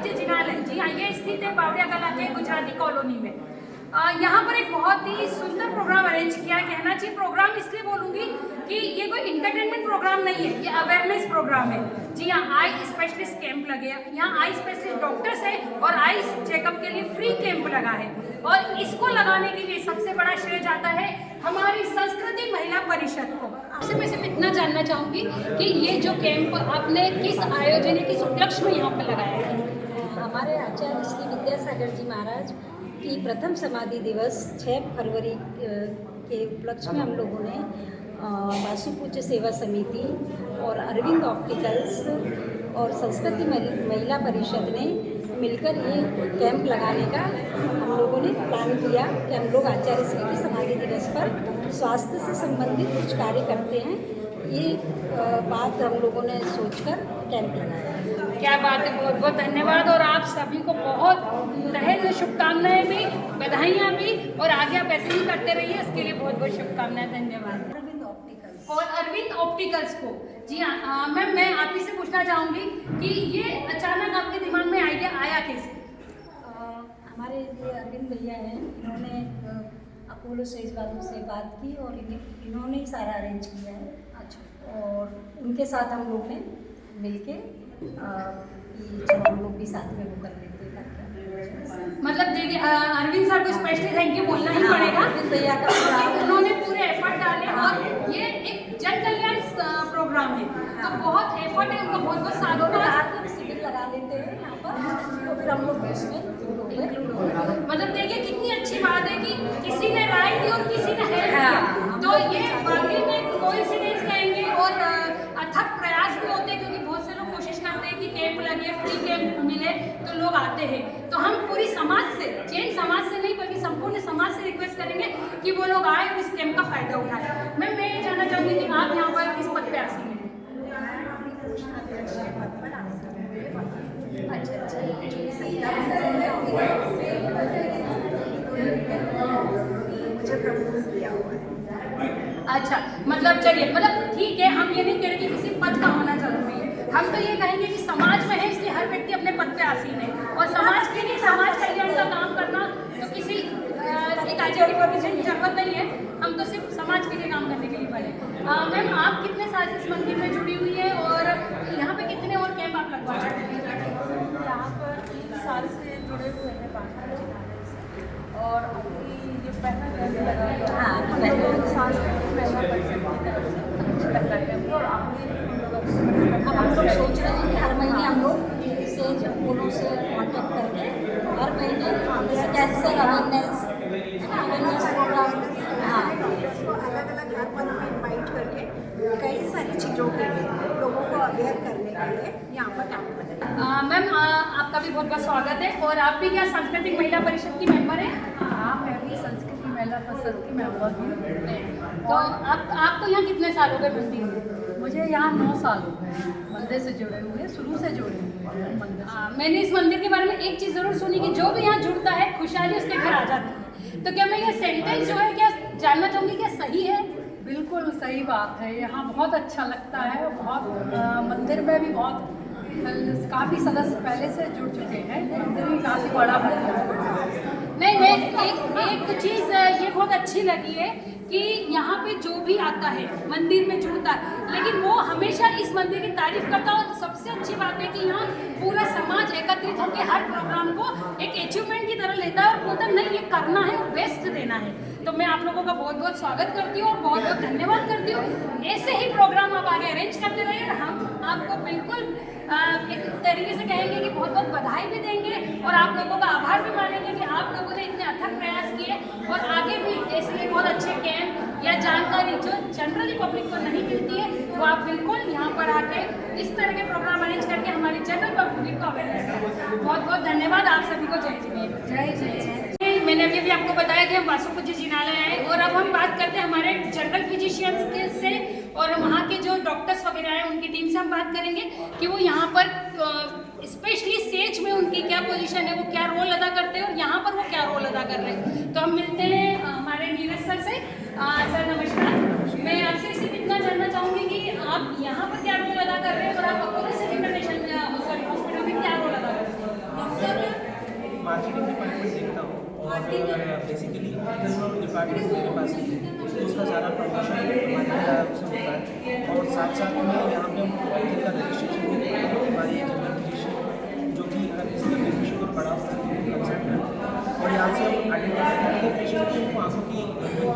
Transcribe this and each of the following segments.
पूज्य जिनालय, जी हाँ, ये स्थित है बावड़िया कला के गुजराती कॉलोनी में। यहाँ पर एक बहुत ही सुंदर प्रोग्राम अरेंज किया, कहना चाहिए प्रोग्राम इसलिए बोलूँगी कि ये कोई इंटरटेनमेंट प्रोग्राम नहीं है, ये अवेयरनेस प्रोग्राम है। जी हाँ, आई स्पेशलिस्ट कैंप लगे हैं, यहाँ आई स्पेशलिस्ट डॉक्टर्स है और आई चेकअप के लिए फ्री कैंप लगा है। और इसको लगाने के लिए सबसे बड़ा श्रेय जाता है हमारी संस्कृति महिला परिषद को। आपसे मैं सिर्फ इतना जानना चाहूँगी कि ये जो कैंप आपने किस आयोजन किस उपलक्ष्य में यहाँ पर लगाया है? हमारे आचार्य श्री विद्यासागर जी महाराज की प्रथम समाधि दिवस 6 फरवरी के उपलक्ष्य में हम लोगों ने वासु पूज्य सेवा समिति और अरविंद ऑप्टिकल्स और संस्कृति महिला परिषद ने मिलकर ये कैंप लगाने का हम लोगों ने प्लान किया कि हम लोग आचार्य श्री की समाधि दिवस पर स्वास्थ्य से संबंधित कुछ कार्य करते हैं। ये बात हम लोगों ने सोचकर कैंप लगाया। क्या बात है, बहुत बहुत धन्यवाद। और आप सभी को बहुत तहे से शुभकामनाएं भी, बधाइयाँ भी, और आगे आप ऐसे ही करते रहिए, इसके लिए बहुत बहुत शुभकामनाएं। धन्यवाद। अरविंद ऑप्टिकल्स और अरविंद ऑप्टिकल्स को, जी हाँ मैम, मैं आप ही से पूछना चाहूँगी कि ये अचानक आपके दिमाग में आइडिया आया कैसे? हमारे ये अरविंद भैया हैं, इन्होंने अपोलो सेज वालों से बात की और इन्होंने ही सारा अरेंज किया है। अच्छा। और उनके साथ हम लोग ने मिलके चलो हम लोग भी साथ में वो कर लेते हैं। मतलब देखिए, अरविंद सर को स्पेशली थैंक यू बोलना ही पड़ेगा। अरविंद भैया का उन्होंने पूरे एफर्ट डाले और ये एक जन कल्याण प्रोग्राम है, तो बहुत एफर्ट है उनका, बहुत बहुत साधना। शिविर लगा लेते हैं यहाँ पर, तो फिर हम लोग इसमें मतलब देखिए कितनी अच्छी बात है कि किसी ने राय दी और किसी ने हेल्प किया, तो ये वाकई में कोइंसिडेंस कहेंगे और अथक प्रयास भी होते हैं, क्योंकि बहुत से लोग कोशिश करते हैं कि कैंप लगे, फ्री कैंप मिले तो लोग आते हैं। तो हम पूरी समाज से, जैन समाज से नहीं बल्कि संपूर्ण समाज से रिक्वेस्ट करेंगे कि वो लोग आए और इस कैंप का फायदा उठाएं। मैं ये जानना चाहूँगी कि आप यहाँ पर किस पद पे आसीन हैं? अच्छा, मतलब चलिए, मतलब ठीक है, हम ये नहीं कह रहे कि किसी पद का होना जरूरी है, हम तो ये कहेंगे कि समाज में है इसलिए हर व्यक्ति अपने पद पे आसीन है, और समाज के लिए समाज कल्याण का काम करना तो किसी एक आचार्य की पोजीशन की जरूरत नहीं है, हम तो सिर्फ समाज के लिए काम करने के लिए बने। मैम, आप कितने साल से इस मंदिर में जुड़ी हुई है और यहाँ पे कितने और कैंप आप लगवा चुके हैं? यहाँ पर 3 साल से जुड़े हुए हैं बांसुरी जिनालय से, और अभी ये पहला कैंप लगा है। हाँ, हम लोग सांस्कृतिक महिला परिषद की तरफ से पहला कैंप, और आगे हम लोग सोच रहे हैं कि हर महीने हम लोग सेज अपोलो से कॉन्टेक्ट करके हर महीने जैसे कैंसर अवेयरनेस प्रोग्राम, हाँ, उसको अलग अलग हर पद में इन्वाइट करके कई सारी चीज़ों के लिए लोगों को अवेयर करने के लिए यहाँ पर कैंप बनाया। मैम, आपका भी बहुत बहुत स्वागत है। और आप भी क्या सांस्कृतिक महिला परिषद की मेंबर हैं? हाँ, मैं भी संस्कृति महिला परिषद की मेंबर हूँ। तो आपको यहाँ कितने साल हो गए मंदिर में? मुझे यहाँ 9 साल हो गए मंदिर से जुड़े हुए, शुरू से जुड़े हुए हैं मंदिर से। मैंने इस मंदिर के बारे में एक चीज़ ज़रूर सुनी कि जो भी यहाँ जुड़ता है खुशहाली उसके घर आ जाती है। तो क्या मैं ये सेंटेंस जो है क्या जानना चाहूँगी, क्या सही है? बिल्कुल सही बात है, यहाँ बहुत अच्छा लगता है। बहुत मंदिर में भी बहुत काफ़ी सदस्य पहले से जुड़ चुके हैं, मंदिर भी काफ़ी बड़ा बन गया है। नहीं, मैं एक चीज़ ये बहुत अच्छी लगी है कि यहाँ पे जो भी आता है मंदिर में जुड़ता है, लेकिन वो हमेशा इस मंदिर की तारीफ करता है। और सबसे अच्छी बात है कि यहाँ पूरा समाज एकत्रित होकर हर प्रोग्राम को एक अचीवमेंट की तरह लेता है और बोलता है नहीं, ये करना है और बेस्ट देना है। तो मैं आप लोगों का बहुत बहुत स्वागत करती हूँ और बहुत बहुत धन्यवाद करती हूँ। ऐसे ही प्रोग्राम आप आगे अरेंज करते रहिए और हम आपको बिल्कुल एक तरीके से कहेंगे कि बहुत बहुत बधाई भी देंगे और आप लोगों का आभार भी मानेंगे कि आप लोगों ने इतने अथक प्रयास किए और आगे भी ऐसे ही बहुत अच्छे कैंप या जानकारी जो जनरली पब्लिक को नहीं मिलती है वो आप बिल्कुल यहाँ पर आके इस तरह के प्रोग्राम अरेंज करके हमारी जनरल पब्लिक को अवेयरनेस करें। बहुत बहुत धन्यवाद आप सभी को। जय जय जय जय। मैंने अभी आपको बताया कि हम वासु पूज्य जिनालय आए और अब हम बात करते हैं हमारे जनरल फिजिशियंस के से और वहाँ के जो डॉक्टर्स वगैरह हैं उनकी टीम से हम बात करेंगे कि वो यहाँ पर स्पेशली सेज में उनकी क्या पोजीशन है, वो क्या रोल अदा करते हैं और यहाँ पर वो क्या रोल अदा कर रहे हैं। तो हम मिलते हैं हमारे नीरज सर से। सर नमस्कार, मैं आपसे सिर्फ इतना जानना चाहूँगी कि आप यहाँ पर क्या रोल अदा कर रहे हैं और आप अपोलो सेज इंटरनेशनल हॉस्पिटल में क्या रोल अदा कर रहे हैं? बेसिकली डिपार्टमेंट मेरे पास ही है, तो उसका सारा प्रमोशन हमारे यहाँ से होता है। और साथ साथ में यहाँ पे हम ऑर्किड का रजिस्ट्रेशन भी करते हैं, हमारी जनरल फिजिशियन जो कि अगर किसी का बीपी शुगर बढ़ा हो तो कंसल्ट करते हैं। और यहाँ से हम आइडेंटिफाई करते हैं पेशेंट को आंखों की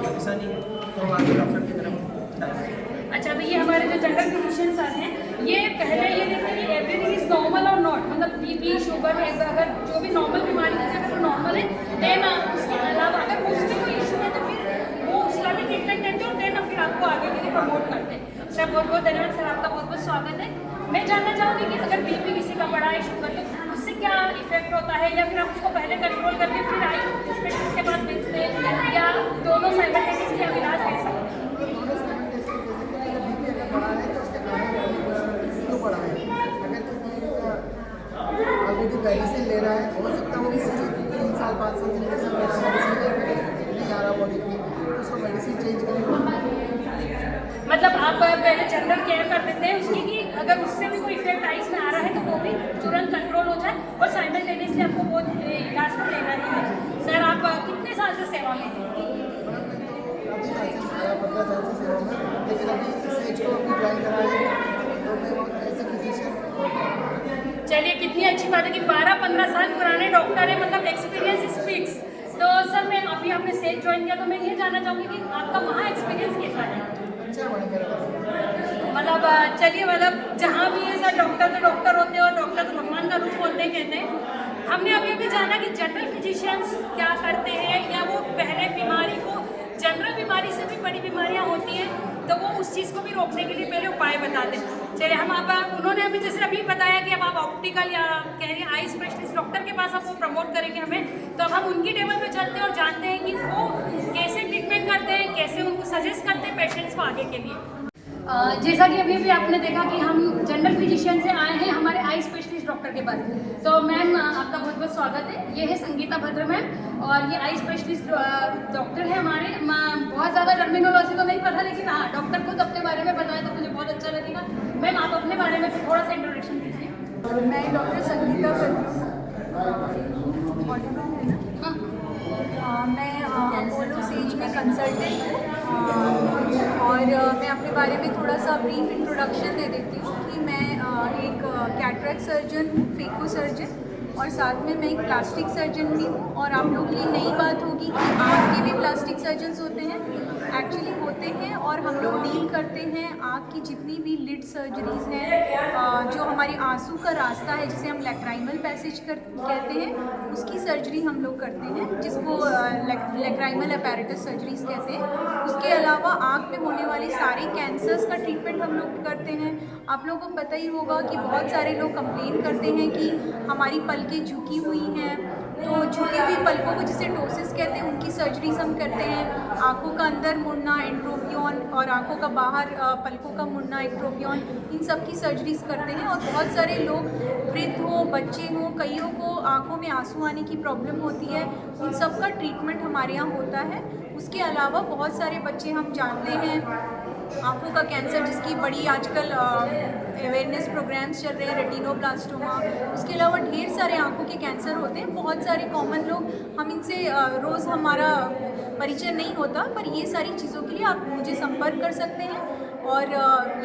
परेशानी है तो हम आगे डॉक्टर की तरफ जाएंगे। अच्छा, तो ये हमारे जो जनरल फिजिशियन सर हैं, ये पहले ये देखते हैं कि एवरीथिंग इज नॉर्मल और नॉट, मतलब बीपी शुगर अगर जो भी नॉर्मल बीमारी है अगर वो नॉर्मल है देन उसके अलावा अगर उसमें कोई इशू है तो फिर वो उसका भी ट्रीटमेंट देते हैं और देन फिर आपको आगे के लिए प्रमोट करते हैं। सर बहुत बहुत धन्यवाद सर, आपका बहुत बहुत स्वागत है। मैं जानना चाहूँगी कि अगर बीपी किसी का बढ़ा है, शुगर, तो उससे क्या इफेक्ट होता है, या फिर आप उसको पहले कंट्रोल करके फिर आई स्पेशलिस्ट के पास भेजते हैं, या दोनों साइमल्टेनियसली आप इलाज ले सकते हैं? ऑलरेडी मेडिसिन ले रहा है, हो सकता है वो भी 3 साल 5 साल से मेडिसिन नहीं आ रहा बॉडी में, तो उसको मेडिसिन चेंज करेंगे। मतलब आप पहले जनरल केयर कर देते हैं उसकी कि अगर उससे भी कोई इफेक्ट आइस में आ रहा है तो वो भी तुरंत कंट्रोल हो जाए, और साइमल्टेनियसली आपको वो इलाज तो लेना ही है। सर आप कितने साल से सेवा में हैं? 15 साल से सेवा में, लेकिन अभी इस एज को अभी ज्वाइन करा है तो मैं एज ए फिजिशियन। चलिए, कितनी अच्छी बात है कि 12-15 साल पुराने डॉक्टर हैं, मतलब एक्सपीरियंस स्पीक्स। तो सर मैं अभी आपने सेज ज्वाइन किया तो मैं ये जानना चाहूँगी कि आपका वहाँ एक्सपीरियंस कैसा है? अच्छा मतलब चलिए, मतलब जहाँ भी है सर डॉक्टर तो डॉक्टर होते हैं और डॉक्टर तो भगवान का रूप होते हैं कहते हैं। हमने अभी अभी जाना कि जनरल फिजिशियंस क्या करते हैं, या वो पहले बीमारी को, जनरल बीमारी से भी बड़ी बीमारियाँ होती हैं तो वो उस चीज़ को भी रोकने के लिए पहले उपाय बताते हैं। चलिए, हम आप उन्होंने हमें जैसे अभी बताया कि अब आप ऑप्टिकल या कह रही हैं आई स्पेशलिस्ट डॉक्टर के पास आप वो प्रमोट करेंगे हमें, तो अब हम उनकी टेबल पे चलते हैं और जानते हैं कि वो कैसे ट्रीटमेंट करते हैं, कैसे उनको सजेस्ट करते हैं पेशेंट्स को आगे के लिए। जैसा कि अभी आपने देखा कि हम जनरल फिजिशियन से आए हैं हमारे आई स्पेशलिस्ट डॉक्टर के पास। तो मैम आपका बहुत बहुत स्वागत है। ये है संगीता भद्र मैम, और ये आई स्पेशलिस्ट डॉक्टर है हमारे। बहुत ज़्यादा टर्मिनोलॉजी तो नहीं पता, लेकिन हाँ डॉक्टर खुद अपने बारे में बताएं तो मुझे बहुत अच्छा लगेगा। मैम आप अपने बारे में थोड़ा सा इंट्रोडक्शन दीजिए। मैं डॉक्टर संगीता भद्र, मैं अपोलो सेज में कंसल्टेंट हूँ, और मैं अपने बारे में थोड़ा सा ब्रीफ इंट्रोडक्शन दे देती हूँ कि मैं एक कैटरेक्ट सर्जन हूँ, फेको सर्जन, और साथ में मैं एक प्लास्टिक सर्जन भी हूँ। और आप लोग के लिए नई बात होगी कि आँख के भी प्लास्टिक सर्जन्स होते हैं, एक्चुअली होते हैं, और हम लोग डील करते हैं आँख की जितनी भी लिड सर्जरीज हैं, जो हमारी आंसू का रास्ता है जिसे हम लैक्राइमल पैसेज कहते हैं, उसकी सर्जरी हम लोग करते हैं, जिसको लैक्राइमल अपैरेटस सर्जरीज कहते हैं। उसके अलावा आँख में होने वाले सारे कैंसर्स का ट्रीटमेंट हम लोग करते हैं। आप लोगों को पता ही होगा कि बहुत सारे लोग कंप्लेन करते हैं कि हमारी पलकें झुकी हुई हैं, तो झुकी हुई पलकों को जिसे टोसिस कहते हैं उनकी सर्जरीज हम करते हैं। आँखों का अंदर मुड़ना एंट्रोपियन, और आँखों का बाहर पलकों का मुड़ना एक्ट्रोपियन, इन सब की सर्जरीज करते हैं। और बहुत सारे लोग, वृद्ध हो, बच्चे हों, कईयों को आँखों में आंसू आने की प्रॉब्लम होती है, उन सब का ट्रीटमेंट हमारे यहाँ होता है। उसके अलावा बहुत सारे बच्चे हम जानते हैं आँखों का कैंसर, जिसकी बड़ी आजकल अवेयरनेस प्रोग्राम्स चल रहे हैं, रेटिनोब्लास्टोमा। उसके अलावा ढेर सारे आँखों के कैंसर होते हैं, बहुत सारे कॉमन लोग, हम इनसे रोज़ हमारा परिचय नहीं होता, पर ये सारी चीज़ों के लिए आप मुझे संपर्क कर सकते हैं। और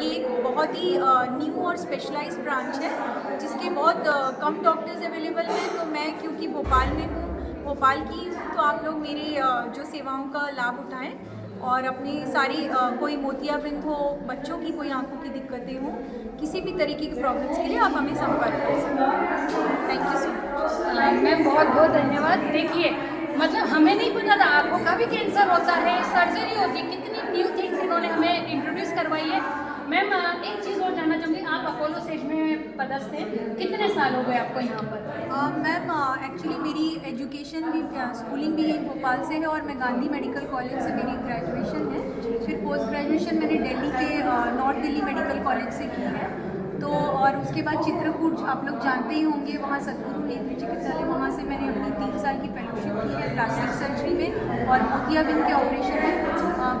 ये एक बहुत ही न्यू और स्पेशलाइज्ड ब्रांच है जिसके बहुत कम डॉक्टर्स अवेलेबल हैं। तो मैं क्योंकि भोपाल में हूँ, भोपाल की हूँ, तो आप लोग मेरे जो सेवाओं का लाभ उठाएं, और अपनी सारी कोई मोतियाबिंद हो, बच्चों की कोई आंखों की दिक्कतें हों, किसी भी तरीके की प्रॉब्लम्स के लिए आप हमें संपर्क कर सकते हैं। Thank you so much ma'am, बहुत बहुत धन्यवाद। देखिए, मतलब हमें नहीं पता था आँखों का भी कैंसर होता है, सर्जरी होती है, कितनी न्यू थिंग्स इन्होंने हमें इंट्रोड्यूस करवाई है। मैम एक चीज़ और जानना चाहूँगी, आप अपोलो सेज में पदस्थ हैं, कितने साल हो गए आपको यहाँ पर? मैम एक्चुअली मेरी एजुकेशन भी, स्कूलिंग भी यही भोपाल से है, और मैं गांधी मेडिकल कॉलेज से मेरी ग्रेजुएशन है। फिर पोस्ट ग्रेजुएशन मैंने दिल्ली के नॉर्थ दिल्ली मेडिकल कॉलेज से की है। तो और उसके बाद चित्रकूट आप लोग जानते ही होंगे, वहाँ सद्गुरु नेत्र चिकित्सालय, वहाँ से मैंने अपनी 3 साल की फेलोशिप की है प्लास्टिक सर्जरी में, और मोतियाबिंद के ऑपरेशन में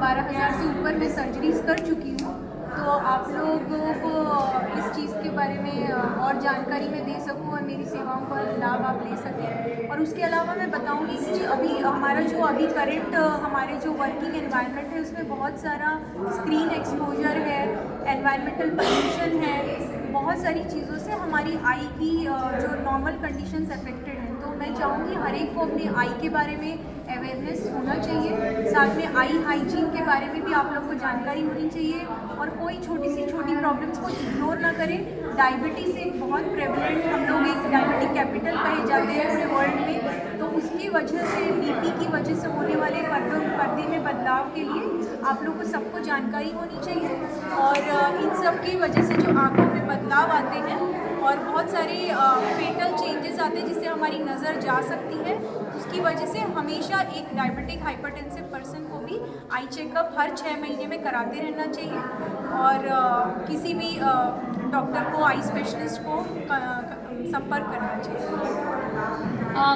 12,000 से ऊपर मैं सर्जरीज कर चुकी हूँ। तो आप लोगों को इस चीज़ के बारे में और जानकारी मैं दे सकूँ, और मेरी सेवाओं का लाभ आप ले सकें। और उसके अलावा मैं बताऊंगी कि अभी हमारा जो अभी करंट हमारे जो वर्किंग एनवायरनमेंट है उसमें बहुत सारा स्क्रीन एक्सपोजर है, एनवायरमेंटल पोल्यूशन है, बहुत सारी चीज़ों से हमारी आई की जो नॉर्मल कंडीशंस अफेक्टेड हैं। तो मैं चाहूँगी हर एक को अपने आई के बारे में अवेयरनेस होना चाहिए, साथ में आई हाइजीन के बारे में भी आप लोग को जानकारी होनी चाहिए और कोई छोटी प्रॉब्लम्स को इग्नोर ना करें। डायबिटीज़ एक बहुत प्रेवलेंट, हम लोग एक डायबिटिक कैपिटल कहे जाते हैं पूरे वर्ल्ड में, तो उसकी वजह से बीपी की वजह से होने वाले पर्दे में बदलाव के लिए आप लोग को सबको जानकारी होनी चाहिए। और इन सब की वजह से जो आँखों में बदलाव आते हैं और बहुत सारे फेटल चेंजेस आते हैं जिससे हमारी नज़र जा सकती है, उसकी वजह से हमेशा एक डायबिटिक हाइपरटेंसिव पर्सन को भी आई चेकअप हर 6 महीने में कराते रहना चाहिए और किसी भी डॉक्टर को, आई स्पेशलिस्ट को संपर्क करना चाहिए।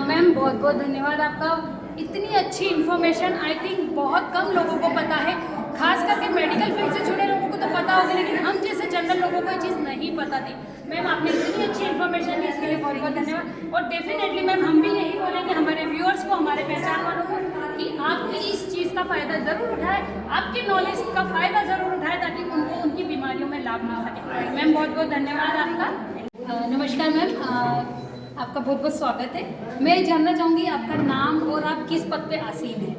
मैम बहुत बहुत धन्यवाद आपका। इतनी अच्छी इन्फॉर्मेशन आई थिंक बहुत कम लोगों को पता है, खास करके मेडिकल फील्ड से जुड़े लोगों को तो पता होगा, लेकिन हम जैसे जनरल लोगों को ये चीज़ नहीं पता थी। मैम आपने इतनी अच्छी इन्फॉर्मेशन दी, इसके लिए बहुत बहुत धन्यवाद। और डेफिनेटली मैम हम भी यही बोलेंगे हमारे व्यूअर्स को, हमारे पहचान वालों को, कि आपकी इस चीज़ का फ़ायदा ज़रूर उठाएं, आपके नॉलेज का फ़ायदा ज़रूर उठाएं ताकि उनको उनकी बीमारियों में लाभ मिल सके। मैम बहुत बहुत धन्यवाद आपका। नमस्कार मैम, आपका बहुत बहुत स्वागत है। मैं जानना चाहूँगी आपका नाम और आप किस पद पे आसीन हैं।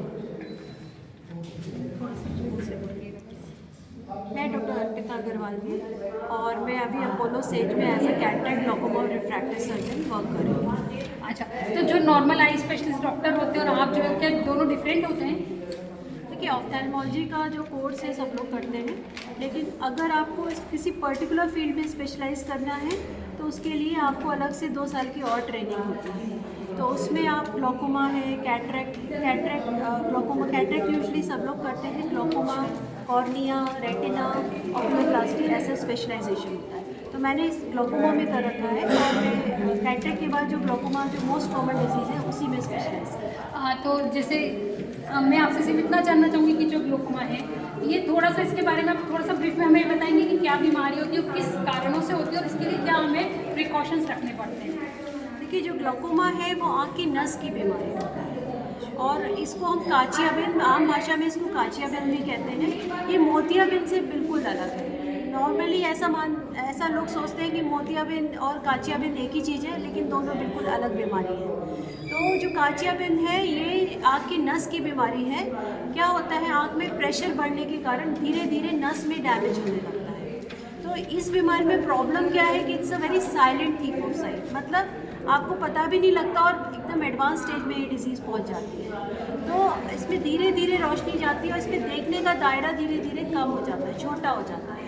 मैं डॉक्टर अर्पिता अग्रवाल हूँ और मैं अभी अपोलो सेज में एज ए कैटरेक्ट ग्लॉकोमा और रिफ्रैक्टिव सर्जन वर्क कर रही हूँ। अच्छा, तो जो नॉर्मल आई स्पेशलिस्ट डॉक्टर होते हैं और आप जो है, क्या दोनों डिफरेंट होते हैं? देखिए, ऑफ्थेल्मोलॉजी का जो कोर्स है सब लोग करते हैं, लेकिन अगर आपको किसी पर्टिकुलर फील्ड में स्पेशलाइज करना है तो उसके लिए आपको अलग से 2 साल की और ट्रेनिंग होती है। तो उसमें आप ग्लॉकोमा है, ग्लॉकोमा कैटरेक्ट यूजुअली सब लोग करते हैं, ग्लॉकोमा, कॉर्निया, रेटिना, ऑक्यूलोप्लास्टी, ऐसा स्पेशलाइजेशन होता है। तो मैंने इस ग्लॉकोमा में कर रखा है और मैं कैटरेक्ट के बाद जो ग्लॉकोमा जो मोस्ट कॉमन डिजीज़ है उसी में स्पेशलाइज। तो जैसे मैं आपसे सिर्फ इतना जानना चाहूँगी कि जो ग्लूकोमा है, ये थोड़ा सा इसके बारे में आप थोड़ा सा ब्रीफ में हमें बताएंगे कि क्या बीमारी होती है और किस कारणों से होती है और इसके लिए क्या हमें प्रिकॉशंस रखने पड़ते हैं? देखिए, जो ग्लूकोमा है वो आँख की नस की बीमारी है और इसको हम काचियाबिंद, आम भाषा में इसको काचियाबिंद भी कहते हैं। ये मोतियाबिंद से बिल्कुल अलग है। नॉर्मली ऐसा लोग सोचते हैं कि मोतियाबिंद और काचियाबिंद एक ही चीज़ है, लेकिन दोनों बिल्कुल अलग बीमारी है। तो जो काचियाबिंद है ये आँख की नस की बीमारी है। क्या होता है, आँख में प्रेशर बढ़ने के कारण धीरे धीरे नस में डैमेज होने लगता है। तो इस बीमारी में प्रॉब्लम क्या है कि it's a very silent thief of site, मतलब आपको पता भी नहीं लगता और एकदम एडवांस स्टेज में ये डिजीज़ पहुंच जाती है। तो इसमें धीरे धीरे रोशनी जाती है और इसमें देखने का दायरा धीरे धीरे कम हो जाता है, छोटा हो जाता है।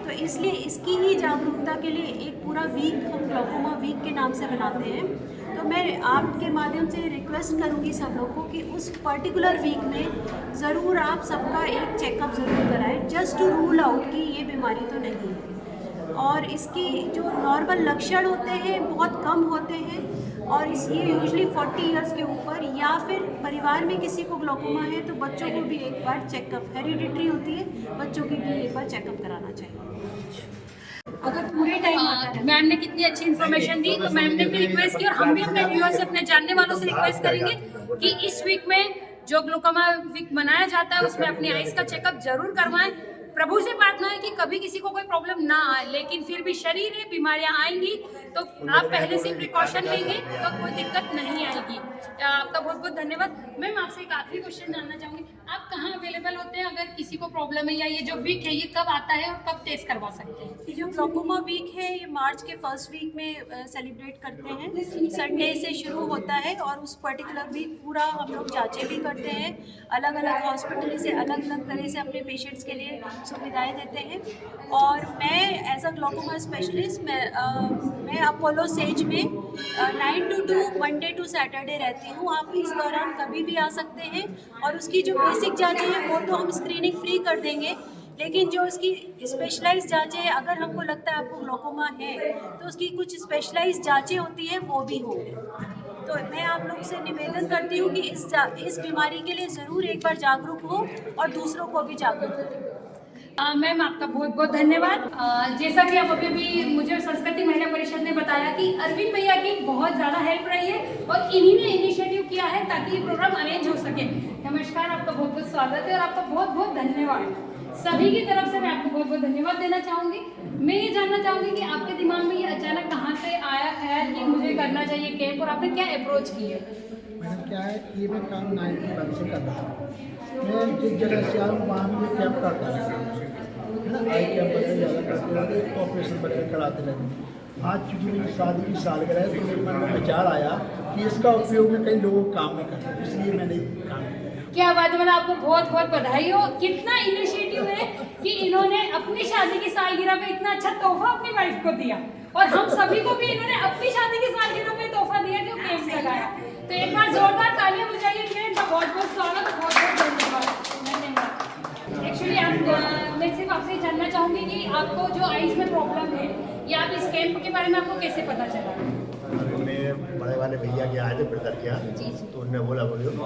तो इसलिए इसकी ही जागरूकता के लिए एक पूरा वीक हम ग्लूकोमा वीक के नाम से बनाते हैं। तो मैं आपके माध्यम से रिक्वेस्ट करूंगी सब लोगों को कि उस पर्टिकुलर वीक में ज़रूर आप सबका एक चेकअप ज़रूर कराएं, जस्ट टू रूल आउट कि ये बीमारी तो नहीं है। और इसकी जो नॉर्मल लक्षण होते हैं बहुत कम होते हैं और ये यूजुअली 40 इयर्स के ऊपर, या फिर परिवार में किसी को ग्लूकोमा है तो बच्चों को भी एक बार चेकअप, हेरिडिटरी होती है, बच्चों की भी एक बार चेकअप कराना चाहिए अगर पूरे टाइम आता है। मैम ने कितनी अच्छी इन्फॉर्मेशन दी, तो मैम ने भी रिक्वेस्ट की और हम भी अपने व्यूअर्स से, अपने जानने वालों से रिक्वेस्ट करेंगे कि इस वीक में जो ग्लूकोमा वीक मनाया जाता है उसमें अपनी आइज़ का चेकअप जरूर करवाएं। प्रभु से प्रार्थना है कि कभी किसी को कोई प्रॉब्लम ना आए, लेकिन फिर भी शरीर है, बीमारियां आएंगी तो आप पहले से प्रिकॉशन लेंगे तो कोई दिक्कत नहीं आएगी। आपका बहुत बहुत धन्यवाद। मैम आपसे एक आखिरी क्वेश्चन जानना चाहूँगी, आप कहाँ अवेलेबल होते हैं अगर किसी को प्रॉब्लम है, या ये जो वीक है ये कब आता है और कब टेस्ट करवा सकते हैं? ये जो ग्लूकोमा वीक है ये मार्च के फर्स्ट वीक में सेलिब्रेट करते हैं। संडे से शुरू होता है और उस पर्टिकुलर वीक पूरा हम लोग जांचें भी करते हैं, अलग अलग हॉस्पिटल से अलग अलग तरह से अपने पेशेंट्स के लिए सुविधाएं देते हैं। और मैं एज अ ग्लूकोमा स्पेशलिस्ट मैं अपोलो सेज में 9 to 2 मंडे टू सैटरडे रहती हूँ। आप इस दौरान कभी भी आ सकते हैं और उसकी जो बेसिक जांचें हैं वो तो हम स्क्रीनिंग फ्री कर देंगे, लेकिन जो इसकी स्पेशलाइज्ड जांचें हैं, अगर हमको लगता है आपको ग्लूकोमा है तो उसकी कुछ स्पेशलाइज्ड जांचें होती हैं वो भी होंगी। तो मैं आप लोग से निवेदन करती हूँ कि इस बीमारी के लिए ज़रूर एक बार जागरूक हो और दूसरों को भी जागरूक करें। मैम आपका बहुत बहुत धन्यवाद। जैसा कि आप अभी भी मुझे संस्कृति महिला परिषद ने बताया कि अरविंद भैया की बहुत ज़्यादा हेल्प रही है और इन्हीं ने इनिशिएटिव किया है ताकि ये प्रोग्राम अरेंज हो सके। नमस्कार, आपका बहुत बहुत स्वागत है और आपका बहुत बहुत धन्यवाद। सभी की तरफ से मैं आपको बहुत बहुत धन्यवाद देना चाहूँगी। मैं ये जानना चाहूँगी कि आपके दिमाग में ये अचानक कहाँ से आया ख्याल कि मुझे करना चाहिए कैंप, और आपने क्या अप्रोच की है? मैडम क्या है, ये मैं काम 91 से कर रहा हूँ। मैं जिस जगह से आऊँ वहाँ भी कैंप करता रहता हूँ, है ना। आई कैंप वगैरह ज़्यादा करते रहते, ऑपरेशन वगैरह कराते रहते। आज चूँकि मेरी शादी की सालगिरह है तो मेरे मन में विचार आया कि इसका उपयोग मैं कई लोगों को काम में करूँ, इसलिए मैंने काम किया। क्या बात है, मतलब आपको बहुत बहुत बधाई हो। कितना इनिशिएटिव है कि इन्होंने अपनी शादी की सालगिरह पे इतना अच्छा तोहफा अपनी वाइफ को दिया, और हम सभी को भी इन्होंने अपनी शादी की सालगिरह पे तोहफा दिया जो कैंप लगाया। तो एक बार जोरदार तालियां बजाइए इनका बहुत बहुत स्वागत, बहुत बहुत धन्यवाद। एक्चुअली मैं सिर्फ आपसे ये जानना चाहूँगी कि आपको जो आइज में प्रॉब्लम है, या आप इस कैंप के बारे में आपको कैसे पता चला? मैं बड़े वाले भैया के आए थे ब्रदर के यहाँ, तो उन्होंने बोला बोलियो तो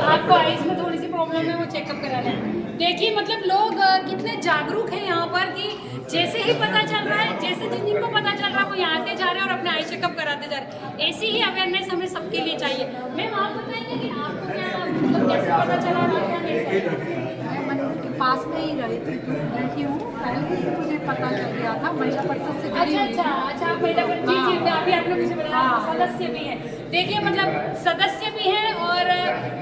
आपको आइज में थोड़ी सी प्रॉब्लम है, वो चेकअप कराना है। देखिए मतलब लोग कितने जागरूक हैं यहाँ पर कि जैसे ही पता चल रहा है, जैसे जिन जिनको पता चल रहा है वो यहाँ आते जा रहे हैं और अपना आई चेकअप कराते जा रहे हैं। ऐसी ही अवेयरनेस हमें सबके लिए चाहिए। मैम आप बताएंगे कि आपको क्या मतलब कैसे पता चला और क्या नहीं? मैं मंदिर के पास में ही रहती हूँ, पहले ही मुझे पता चल गया था, महिला परिषद से जुड़ी हुई अच्छा, आप महिला परिषद, जी जी, अभी आपने मुझे बताया सदस्य भी हैं। देखिए मतलब सदस्य भी हैं और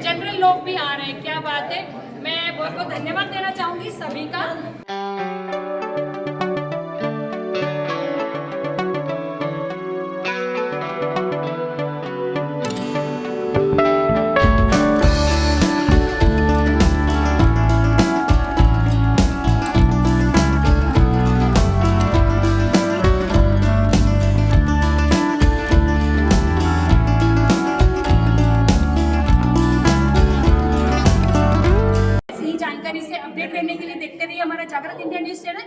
जनरल लोग भी आ रहे हैं, क्या बात है। मैं बहुत बहुत धन्यवाद देना चाहूँगी सभी का। जानकारी से अपडेट रहने के लिए देखते रहिए हमारा जागृत इंडिया न्यूज़ चैनल।